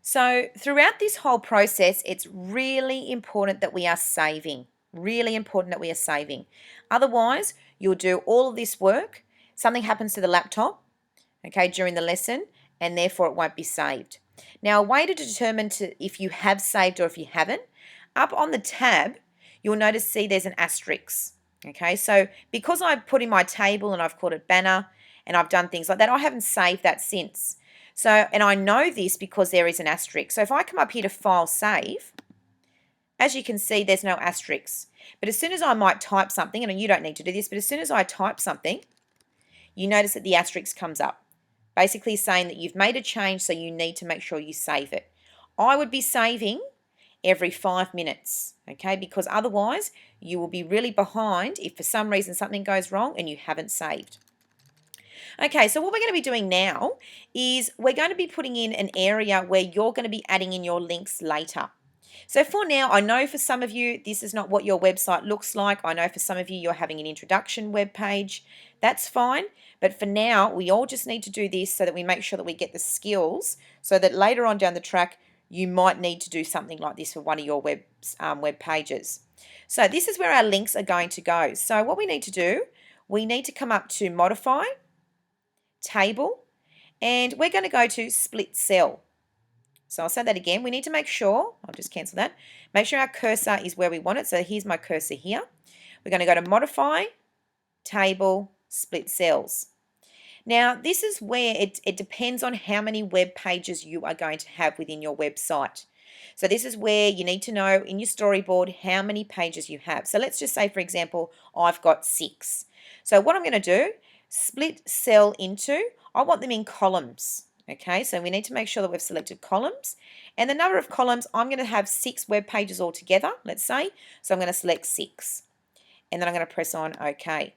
So throughout this whole process, it's really important that we are saving. Really important that we are saving. Otherwise, you'll do all of this work, something happens to the laptop, okay, during the lesson, and therefore it won't be saved. Now, a way to determine if you have saved or if you haven't, up on the tab, you'll notice, see, there's an asterisk. Okay, so because I've put in my table and I've called it banner and I've done things like that, I haven't saved that since. So, and I know this because there is an asterisk. So if I come up here to File Save, as you can see, there's no asterisk. But as soon as I might type something, and you don't need to do this, but as soon as I type something, you notice that the asterisk comes up, basically saying that you've made a change, so you need to make sure you save it. I would be saving every 5 minutes, okay, because otherwise you will be really behind if for some reason something goes wrong and you haven't saved. Okay, so what we're going to be doing now is we're going to be putting in an area where you're going to be adding in your links later. So for now, I know for some of you, this is not what your website looks like. I know for some of you, you're having an introduction web page. That's fine. But for now, we all just need to do this so that we make sure that we get the skills so that later on down the track, you might need to do something like this for one of your web pages. So this is where our links are going to go. So what we need to do, we need to come up to Modify, Table, and we're going to go to Split Cell. So I'll say that again. We need to make sure, I'll just cancel that, make sure our cursor is where we want it. So here's my cursor here. We're going to go to Modify, Table, Split Cells. Now, this is where it depends on how many web pages you are going to have within your website. So this is where you need to know in your storyboard how many pages you have. So let's just say, for example, I've got 6. So what I'm going to do, split cell into, I want them in columns. Okay, so we need to make sure that we've selected columns. And the number of columns, I'm going to have 6 web pages altogether, let's say. So I'm going to select 6. And then I'm going to press on OK.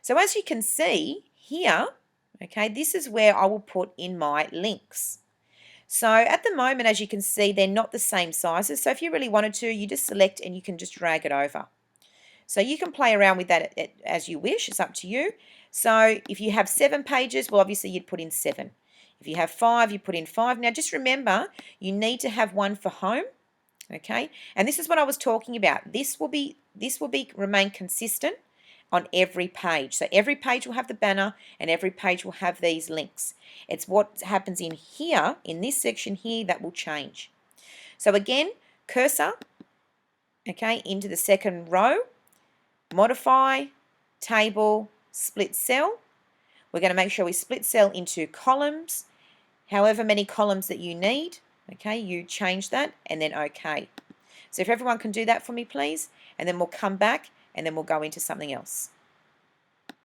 So as you can see here, okay, this is where I will put in my links. So at the moment, as you can see, they're not the same sizes. So if you really wanted to, you just select and you can just drag it over. So you can play around with that as you wish. It's up to you. So if you have 7 pages, well, obviously you'd put in 7. If you have 5, you put in 5. Now just remember, you need to have one for home. Okay, and this is what I was talking about. This will remain consistent on every page. So every page will have the banner and every page will have these links. It's what happens in here, in this section here, that will change. So again, cursor, okay, into the second row, modify, table, split cell. We're going to make sure we split cell into columns, however many columns that you need. Okay, you change that and then OK. So if everyone can do that for me, please, and then we'll come back and then we'll go into something else.